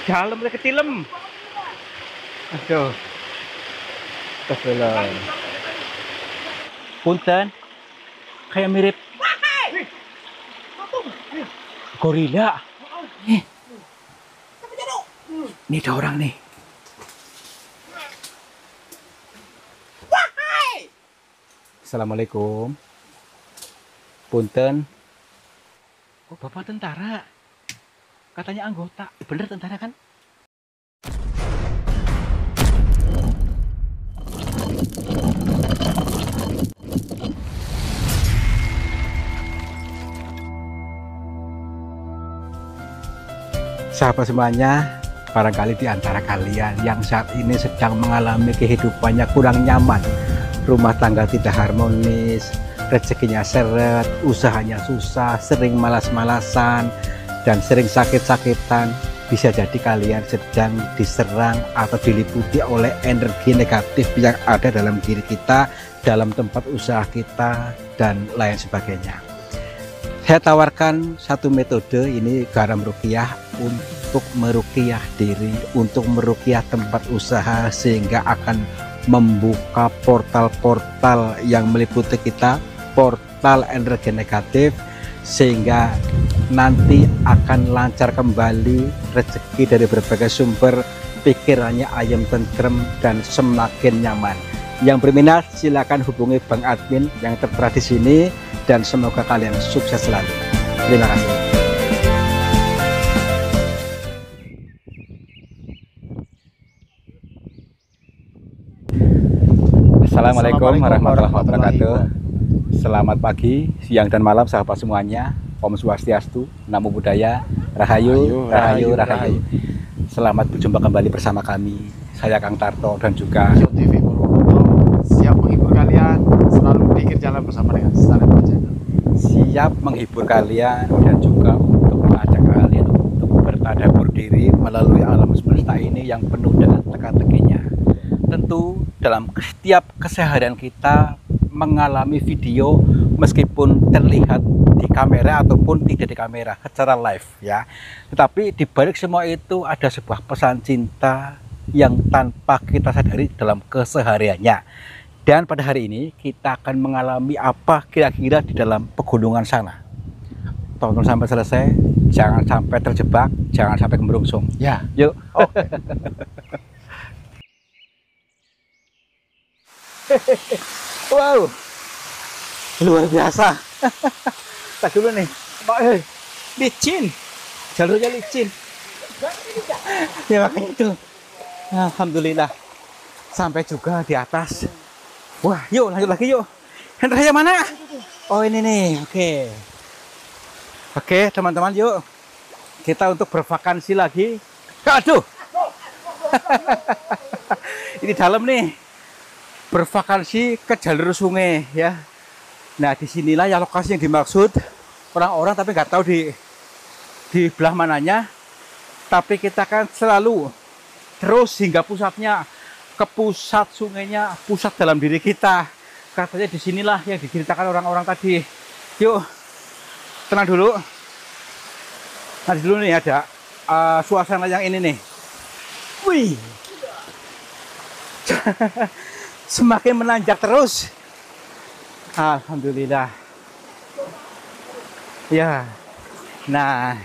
Dalam lagi ketilem. Aduh. Astagfirullah. Punten. Kayak mirip gorila. Ini ada orang nih. Assalamualaikum. Punten. Oh, Bapak tentara. Katanya anggota. Bener tentara kan? Sahabat semuanya, barangkali di antara kalian yang saat ini sedang mengalami kehidupannya kurang nyaman, rumah tangga tidak harmonis, rezekinya seret, usahanya susah, sering malas-malasan, dan sering sakit-sakitan, bisa jadi kalian sedang diserang atau diliputi oleh energi negatif yang ada dalam diri kita, dalam tempat usaha kita, dan lain sebagainya. Saya tawarkan satu metode, ini garam ruqyah, untuk meruqyah diri, untuk meruqyah tempat usaha, sehingga akan membuka portal-portal yang meliputi kita, portal energi negatif, sehingga nanti akan lancar kembali rezeki dari berbagai sumber, pikirannya ayam tentrem dan semakin nyaman. Yang berminat silakan hubungi Bang Admin yang tertera di sini, dan semoga kalian sukses selalu. Terima kasih. Assalamualaikum warahmatullahi wabarakatuh. Selamat pagi, siang, dan malam sahabat semuanya. Om Swastiastu, Namo Buddhaya, Rahayu, Rahayu, Rahayu. Selamat berjumpa kembali bersama kami. Saya Kang Tarto dan juga TV Purwokerto, siap menghibur kalian, selalu pikir jalan bersama dengan Salam Channel. Siap menghibur kalian dan juga untuk mengajak kalian untuk bertadabbur diri melalui alam semesta ini yang penuh dengan teka-tekinya. Tentu dalam setiap keseharian kita mengalami video meskipun terlihat di kamera ataupun tidak di kamera secara live ya. Tetapi di balik semua itu ada sebuah pesan cinta yang tanpa kita sadari dalam kesehariannya. Dan pada hari ini kita akan mengalami apa kira-kira di dalam pegunungan sana. Tonton sampai selesai, jangan sampai terjebak, jangan sampai kemerungsung. Ya, yuk. oke. Wow, luar biasa. Tak dulu nih, Pak. Licin, jalurnya licin. Ya makanya itu. Alhamdulillah, sampai juga di atas. Wah, yuk lanjut lagi yuk. Hendra mana? Oh ini nih, oke. Oke teman-teman, yuk kita untuk bervakansi lagi. Aduh, ini dalam nih. Bervakansi ke jalur sungai ya. Nah disinilah ya lokasi yang dimaksud orang-orang, tapi nggak tahu di belah mananya. Tapi kita kan selalu terus hingga pusatnya, ke pusat sungainya, pusat dalam diri kita. Katanya disinilah yang diceritakan orang-orang tadi. Yuk tenang dulu. Nah dulu nih ada suasana yang ini nih. Wih. Semakin menanjak terus. Alhamdulillah. Ya. Nah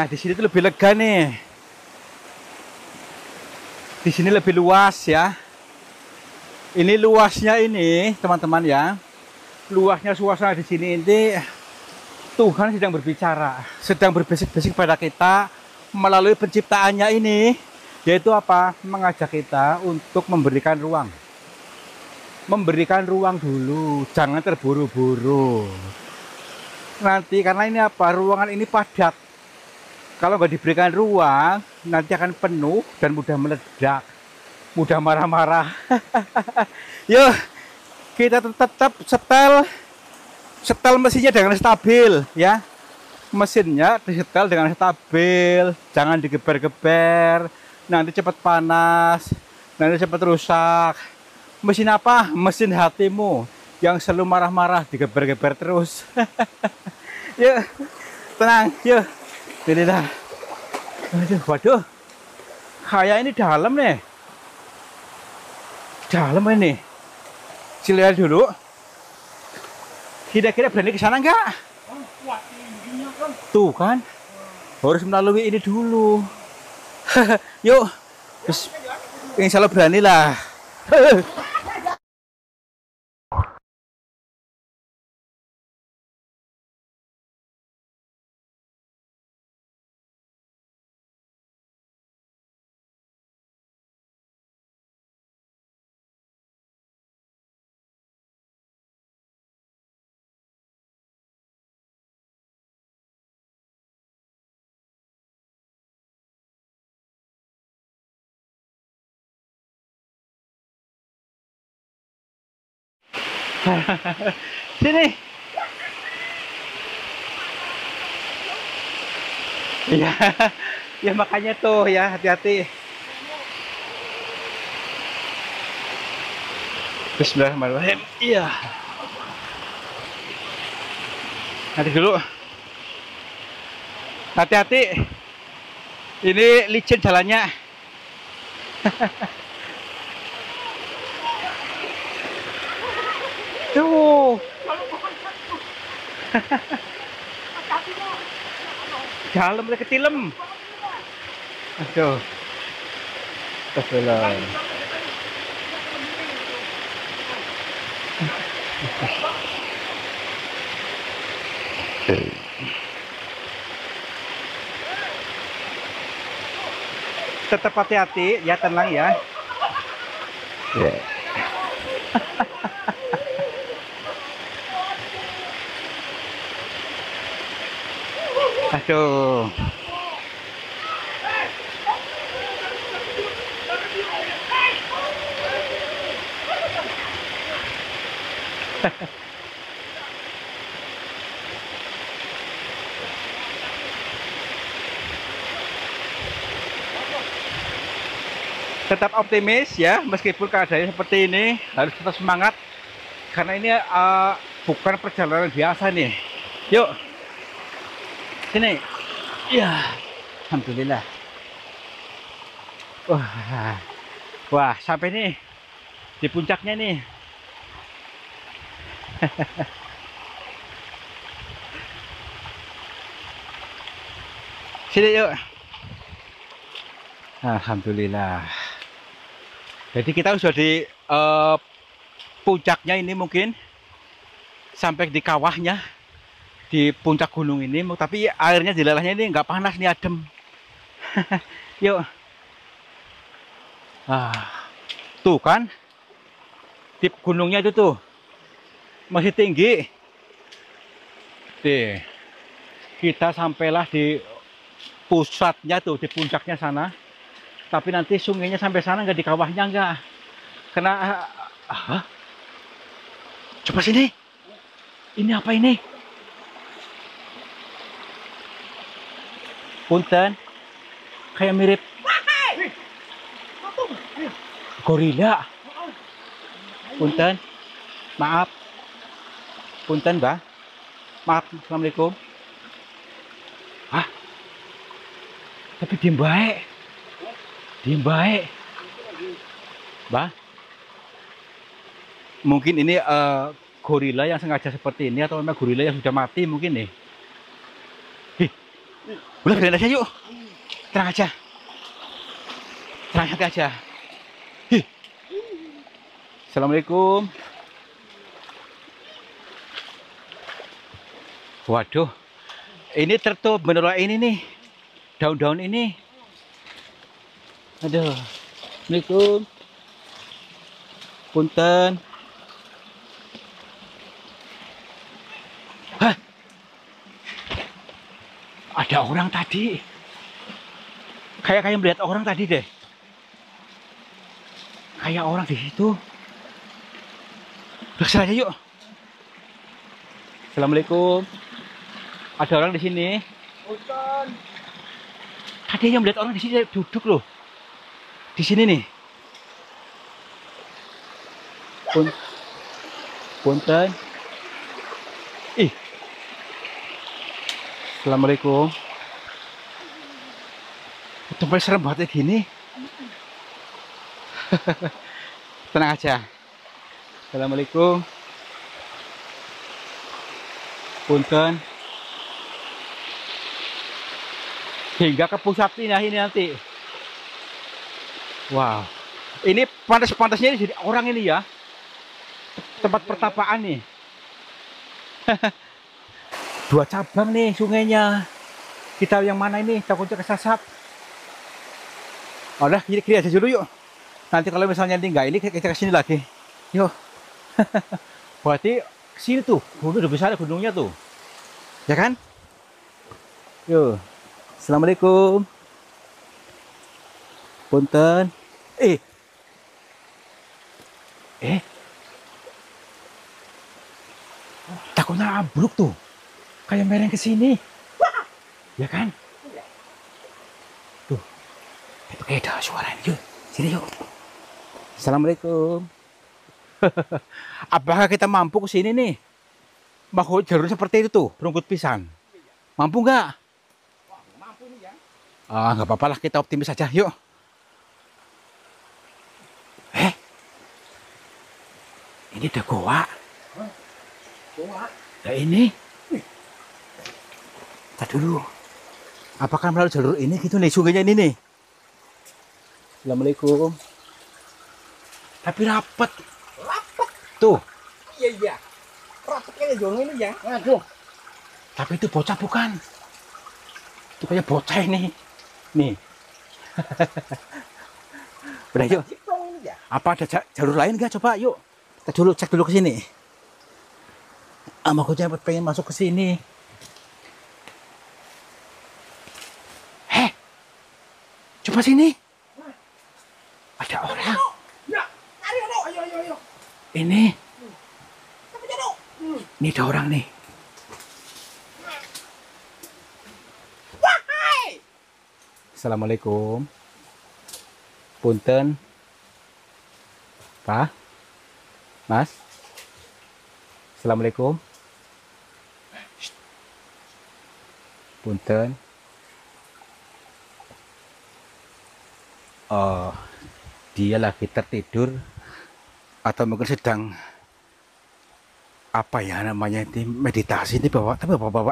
di sini tuh lebih lega nih. Di sini lebih luas ya. Ini luasnya ini, teman-teman ya. Luasnya suasana di sini ini Tuhan sedang berbicara, sedang berbisik-bisik pada kita melalui penciptaannya ini. Yaitu apa? Mengajak kita untuk memberikan ruang. Memberikan ruang dulu, jangan terburu-buru. Nanti karena ini apa? Ruangan ini padat. Kalau nggak diberikan ruang, nanti akan penuh dan mudah meledak, mudah marah-marah. Yuk, kita tetap setel mesinnya dengan stabil ya. Mesinnya disetel dengan stabil, jangan digeber-geber. Nanti cepat panas, nanti cepat rusak. Mesin apa? Mesin hatimu yang selalu marah-marah, digeber-geber terus. Yuk, tenang, yuk. Ini dah. Aduh, waduh. Kayak ini dalam nih. Dalam ini. Lihat dulu. Kira-kira berani ke sana enggak? Tuh kan. Harus melalui ini dulu. Yuk. Terus, insya Allah berani lah. Sini. Iya. Ya makanya tuh ya, hati-hati. Bismillahirrahmanirrahim. Iya. Nanti dulu. Hati-hati. Ini licin jalannya. Tuh. Dalam lagi ketilem. Aduh. Astagfirullah. Tetap hati-hati ya, tenang ya. Aduh. Tetap optimis ya, meskipun keadaannya seperti ini, harus tetap semangat karena ini bukan perjalanan biasa nih. Yuk, sini. Ya, alhamdulillah. Wah, sampai nih di puncaknya nih. Sini yuk. Alhamdulillah. Jadi kita sudah di puncaknya ini, mungkin sampai di kawahnya di puncak gunung ini, tapi airnya di lelahnya ini nggak panas nih, adem. Yuk. Tuh kan, tip gunungnya itu tuh masih tinggi. Kita sampailah di pusatnya tuh, di puncaknya sana. Tapi nanti sungainya sampai sana, nggak di kawahnya, nggak. Kena coba sini. Ini apa ini? Punten. Kayak mirip gorila. Punten. Maaf. Punten, Mbak. Maaf. Assalamualaikum. Tapi diem baik. Diem baik. Mbak. Mungkin ini gorila yang sengaja seperti ini, atau memang gorila yang sudah mati mungkin nih. Udah berani aja yuk. Tenang aja. Tenang aja. Assalamualaikum. Waduh. Ini tertutup beneran ini nih. Daun-daun ini. Aduh. Assalamualaikum. Punten. Ada orang tadi. Kayak melihat orang tadi deh. Kayak orang di situ. Udah aja yuk. Assalamualaikum. Ada orang di sini. Tadi yang melihat orang di sini duduk loh. Di sini nih. Punten. Ih. Assalamualaikum. Tempat serem banget ya gini. Tenang aja. Assalamualaikum. Punten. Hingga ke pusat ini nanti. Wow. Ini pantas-pantasnya jadi orang ini ya. Tempat pertapaan nih. Dua cabang nih sungainya. Kita yang mana ini? Takutnya kesasar. Udah kiri aja dulu yuk. Nanti kalau misalnya enggak ini kita ke sini lagi. Yuk. Berarti sini tuh, gunung udah besar gunungnya tuh. Ya kan? Yuk. Assalamualaikum. Punten. Takutnya ambruk tuh. Kayak mereng ke sini. Ya kan? Tuh. Itu kayak ada suara ini. Yuk, sini yuk. Assalamualaikum. Apakah kita mampu ke sini nih? Mau jalur seperti itu tuh, rumput pisang. Mampu nggak? Mampu nih ya. Nggak apa-apa lah, kita optimis aja. Yuk. Ini ada goa. Goa. Nah ini. Kita dulu. Apakah melalui jalur ini gitu nih, sungainya ini nih? Assalamualaikum. Tapi rapet. Rapet. Tuh. Iya. Rapet kayak jong ini ya. Aduh. Tapi itu bocah bukan? Itu kayak bocah ini. Nih. Udah yuk. Apa ada jalur lain nggak? Coba yuk. Kita dulu cek dulu ke sini. Aku pengen masuk ke sini. Coba sini. Ada orang. Ya, ayo. Ini. Ini ada orang nih. Assalamualaikum. Punten. Pak. Mas. Assalamualaikum. Punten. Oh, dia lagi tertidur atau mungkin sedang apa ya namanya ini meditasi ini bawa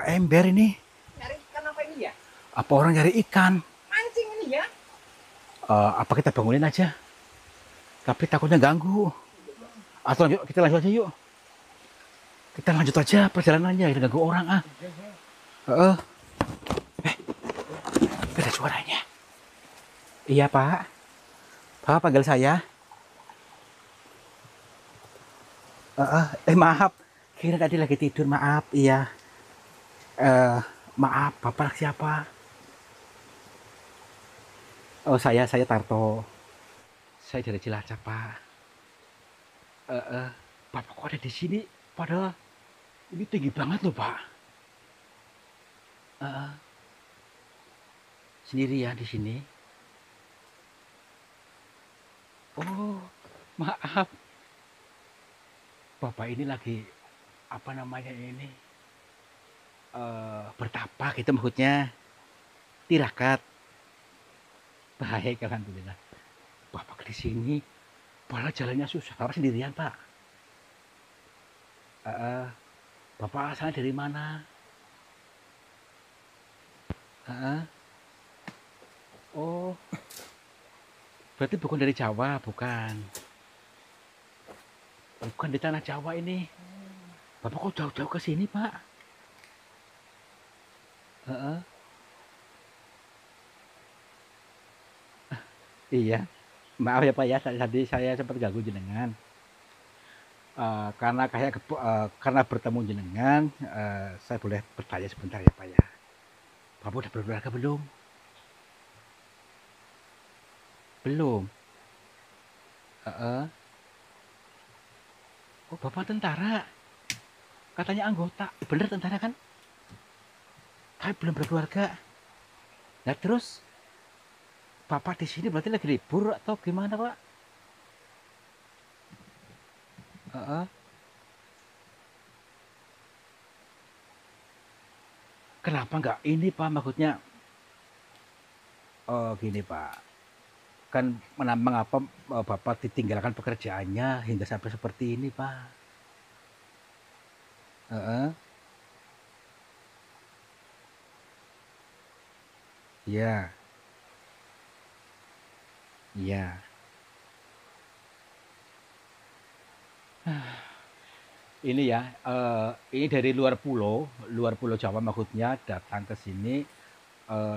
ember ini. Nyari ikan apa ini ya? Apa orang nyari ikan? Mancing ini ya. Apa kita bangunin aja? Tapi takutnya ganggu. Atau kita lanjut aja yuk. Kita lanjut aja perjalanannya, kita ganggu orang ada suaranya. Iya Pak. Pak panggil saya. Maaf. Kira tadi lagi tidur, maaf. Iya. Maaf, Bapak siapa? Oh saya Tarto. Saya dari Cilacap Pak. Bapak kok ada di sini? Padahal ini tinggi banget loh Pak. Sendirian di sini. Oh, maaf. Bapak ini lagi apa namanya ini? Bertapa gitu maksudnya. Tirakat. Baik, alhamdulillah. Bapak di sini, padahal jalannya susah. Bapak sendirian Pak. Bapak asalnya dari mana? Oh, berarti bukan dari Jawa, bukan? Bukan di tanah Jawa ini. Bapak kok jauh-jauh ke sini, Pak? Iya, maaf ya Pak ya, tadi saya sempat ganggu jenengan. Karena bertemu jenengan, saya boleh bertanya sebentar ya Pak ya. Bapak udah berkeluarga belum? Belum. Oh Bapak tentara, katanya anggota, bener tentara kan? Tapi belum berkeluarga. Nah terus, Bapak di sini berarti lagi libur atau gimana Pak? Kenapa nggak ini Pak, maksudnya gini Pak, kan mengapa Bapak ditinggalkan pekerjaannya hingga sampai seperti ini Pak? Heeh, iya, iya. Ini ya, ini dari luar pulau Jawa maksudnya datang ke sini,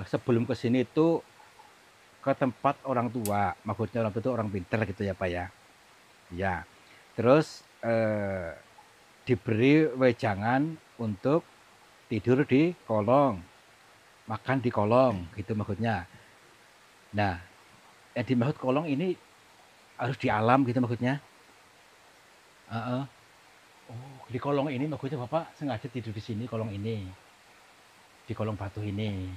sebelum ke sini itu ke tempat orang tua, maksudnya orang tua itu orang pinter gitu ya Pak ya. Ya, terus diberi wejangan untuk tidur di kolong, makan di kolong gitu maksudnya. Nah, yang dimaksud kolong ini harus di alam gitu maksudnya. Heeh. Oh, di kolong ini maksudnya Bapak sengaja tidur di sini kolong ini, di kolong batu ini.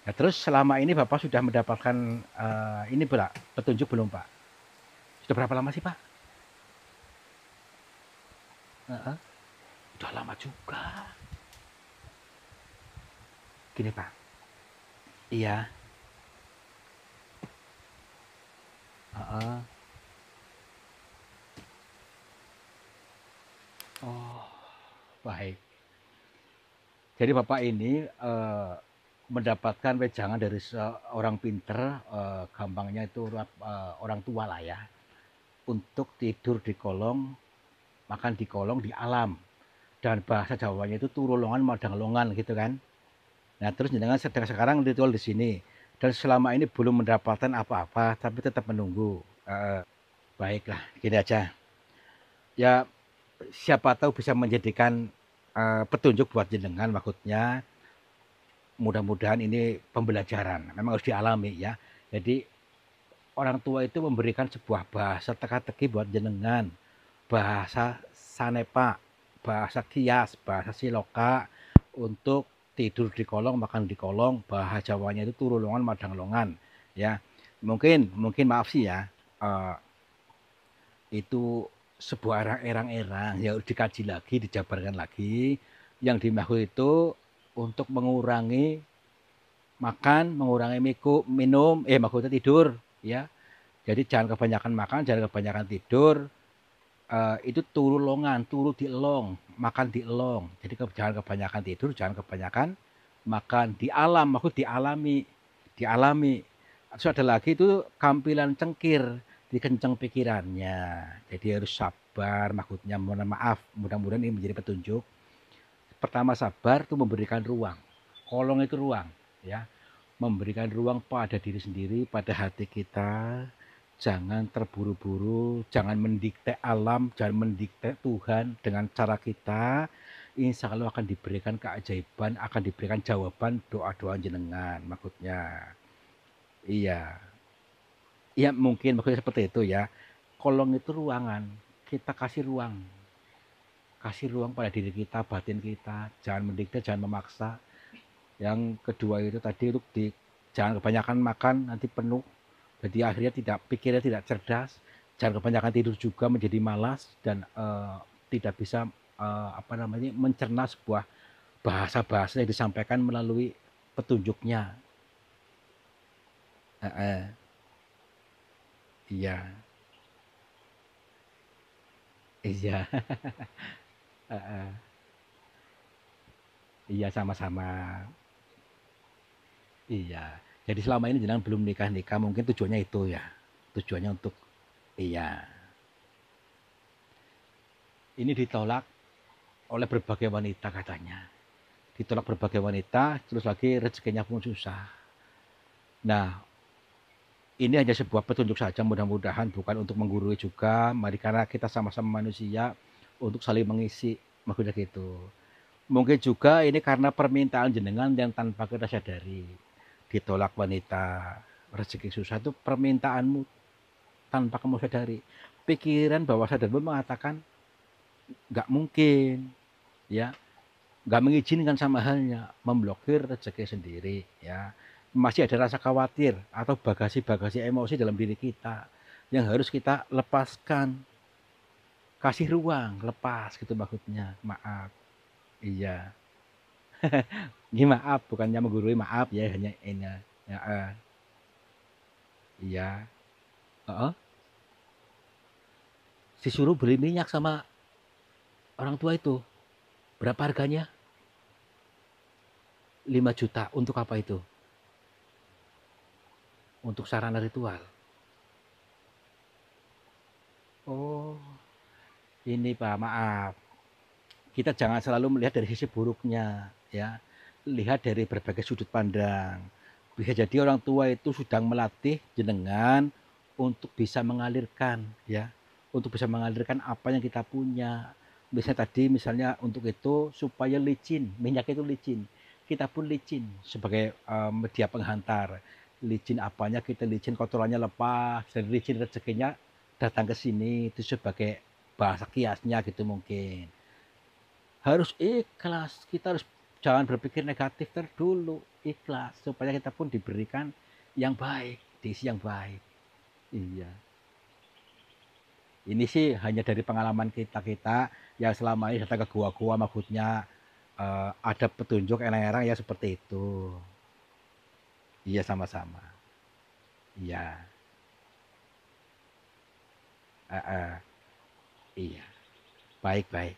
Nah, terus selama ini Bapak sudah mendapatkan ini petunjuk belum Pak? Sudah berapa lama sih Pak? Heeh. Udah lama juga. Gini Pak. Iya. Heeh. Oh, baik. Jadi Bapak ini mendapatkan wejangan dari seorang pinter, gampangnya itu orang tua lah ya, untuk tidur di kolong, makan di kolong di alam. Dan bahasa Jawanya itu turulongan madang longan gitu kan. Nah, terus jenengan sedang sekarang ritual di sini dan selama ini belum mendapatkan apa-apa tapi tetap menunggu. Baiklah, gini aja. Ya, siapa tahu bisa menjadikan petunjuk buat jenengan maksudnya. Mudah-mudahan ini pembelajaran, memang harus dialami ya. Jadi orang tua itu memberikan sebuah bahasa teka-teki buat jenengan, bahasa Sanepa, bahasa Kias, bahasa Siloka untuk tidur di kolong, makan di kolong, bahasa Jawanya itu turulongan, madang ya. Mungkin maaf sih ya, itu sebuah erang-erang ya harus dikaji lagi, dijabarkan lagi. Yang dimaksud itu untuk mengurangi makan, mengurangi minum, maksudnya tidur ya. Jadi jangan kebanyakan makan, jangan kebanyakan tidur. Itu turu longan, turu di elong, makan di elong. Jadi jangan kebanyakan tidur, jangan kebanyakan makan di alam, maksud dialami, dialami. Terus ada lagi itu kampilan cengkir, dikenceng pikirannya. Jadi harus sabar, maksudnya mohon maaf, mudah-mudahan ini menjadi petunjuk. Pertama sabar itu memberikan ruang. Kolong itu ruang, ya. Memberikan ruang pada diri sendiri, pada hati kita. Jangan terburu-buru, jangan mendikte alam, jangan mendikte Tuhan dengan cara kita. Insya Allah akan diberikan keajaiban, akan diberikan jawaban doa-doa jenengan, maksudnya. Iya, iya mungkin maksudnya seperti itu ya. Kolong itu ruangan, kita kasih ruang pada diri kita, batin kita, jangan mendikte, jangan memaksa. Yang kedua itu tadi itu jangan kebanyakan makan nanti penuh. Jadi akhirnya pikirnya tidak cerdas. Jangan kebanyakan tidur juga menjadi malas dan tidak bisa mencerna sebuah bahasa-bahasa yang disampaikan melalui petunjuknya. Iya, iya, iya sama-sama. Iya. Jadi selama ini jenengan belum nikah-nikah, mungkin tujuannya itu ya. Tujuannya untuk iya. Ini ditolak oleh berbagai wanita katanya. Ditolak berbagai wanita, terus lagi rezekinya pun susah. Nah, ini hanya sebuah petunjuk saja, mudah-mudahan bukan untuk menggurui juga. Mari karena kita sama-sama manusia untuk saling mengisi, maksudnya gitu. Mungkin juga ini karena permintaan jenengan yang tanpa kita sadari. Ditolak wanita, rezeki susah itu permintaanmu tanpa kamu sadari. Pikiran bawah sadarmu mengatakan nggak mungkin, ya, nggak mengizinkan sama halnya, memblokir rezeki sendiri, ya. Masih ada rasa khawatir atau bagasi-bagasi emosi dalam diri kita yang harus kita lepaskan, kasih ruang, lepas gitu maksudnya. Maaf, iya. Ini maaf, bukannya menggurui, maaf ya, hanya ini. Ya, iya. Heeh. Disuruh beli minyak sama orang tua itu. Berapa harganya? 5 juta. Untuk apa itu? Untuk sarana ritual. Oh, ini Pak, maaf. Kita jangan selalu melihat dari sisi buruknya, ya. Lihat dari berbagai sudut pandang. Bisa jadi orang tua itu sedang melatih jenengan untuk bisa mengalirkan, ya. Untuk bisa mengalirkan apa yang kita punya. Misalnya untuk itu supaya licin, minyak itu licin. Kita pun licin sebagai media penghantar. Licin apanya, kita licin kotorannya lepas, dan licin rezekinya datang ke sini, itu sebagai bahasa kiasnya gitu mungkin. Harus ikhlas, kita harus jangan berpikir negatif dulu, ikhlas supaya kita pun diberikan yang baik, diisi yang baik. Iya. Ini sih hanya dari pengalaman kita yang selama ini datang ke gua-gua, maksudnya ada petunjuk elang-elang ya seperti itu. Iya, sama-sama. Iya. Iya. Baik-baik.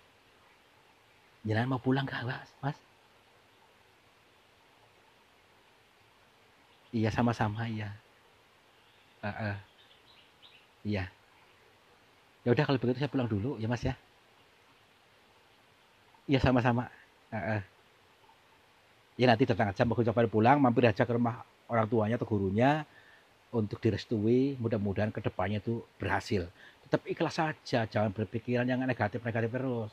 Jangan mau pulang kah, Mas? Iya, sama-sama, iya. Iya. Ya udah kalau begitu saya pulang dulu ya, Mas ya. Iya, sama-sama. Ya nanti datang aja, mau coba pulang, mampir aja ke rumah orang tuanya atau gurunya untuk direstui, mudah-mudahan kedepannya itu berhasil. Tetap ikhlas saja, jangan berpikiran yang negatif-negatif terus.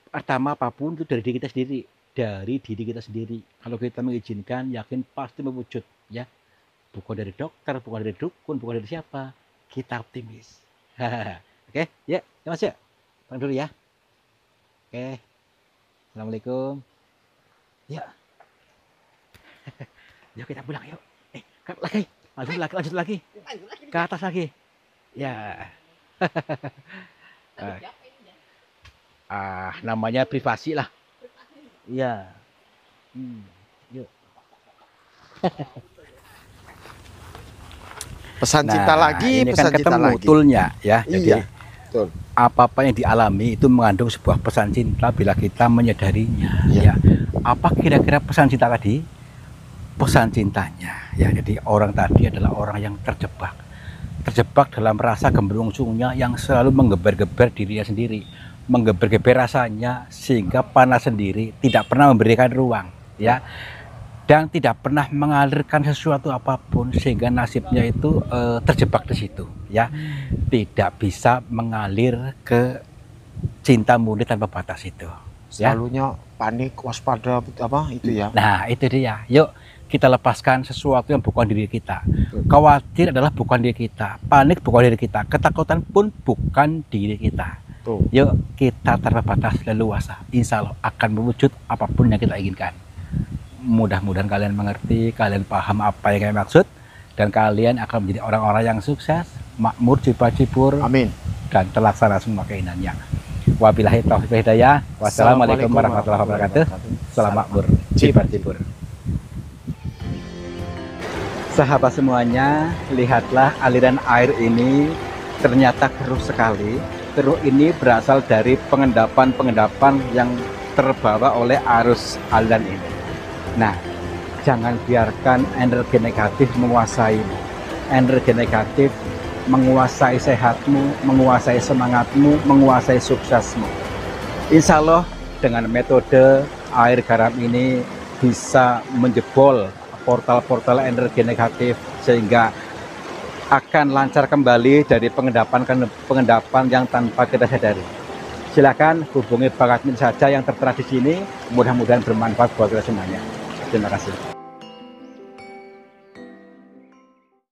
Pertama apapun itu dari diri kita sendiri, Kalau kita mengizinkan, yakin pasti mewujud, ya. Bukan dari dokter, bukan dari dukun, bukan dari siapa. Kita optimis. Oke, ya, Mas ya. Pulang dulu ya. Oke. Assalamualaikum. Ya. Yuk kita pulang yuk. Lanjut lagi. Ke atas lagi. Ya. Namanya privasi lah. Iya. Yuk. Pesan cinta lagi, ini pesan kan cinta ketemu lagi. tulnya ya. Jadi Iya, betul. apa-apa yang dialami itu mengandung sebuah pesan cinta bila kita menyadarinya. Iya. Ya. Apa kira-kira pesan cinta tadi? Pesan cintanya. Ya, jadi orang tadi adalah orang yang terjebak dalam rasa gembrung-sungnya yang selalu menggeber-geber dirinya sendiri, menggeber-geber rasanya sehingga panas sendiri, tidak pernah memberikan ruang, ya. Dan tidak pernah mengalirkan sesuatu apapun sehingga nasibnya itu terjebak di situ, ya. Tidak bisa mengalir ke cinta murni tanpa batas itu, ya. Selalunya panik, waspada apa itu ya. Nah, itu dia. Yuk kita lepaskan sesuatu yang bukan diri kita. Khawatir adalah bukan diri kita, panik bukan diri kita, ketakutan pun bukan diri kita. Yuk kita tanpa batas leluasa, insya Allah akan mewujud apapun yang kita inginkan. Mudah-mudahan kalian mengerti, kalian paham apa yang kami maksud, dan kalian akan menjadi orang-orang yang sukses, makmur, cipar-cipur, amin, dan terlaksana semua keinginannya. Wabillahi taufiq wal hidayah. Wassalamualaikum warahmatullahi wabarakatuh. Salam makmur, cipar-cipur. Sahabat semuanya, lihatlah aliran air ini ternyata keruh sekali. Keruh ini berasal dari pengendapan-pengendapan yang terbawa oleh arus aliran ini. Nah, jangan biarkan energi negatif menguasaimu. Energi negatif menguasai sehatmu, menguasai semangatmu, menguasai suksesmu. Insya Allah dengan metode air garam ini bisa menjebol portal-portal energi negatif sehingga akan lancar kembali dari pengendapan yang tanpa kita sadari. Silakan hubungi Bang Admin saja yang tertera di sini. Mudah-mudahan bermanfaat buat kita semuanya. Terima kasih.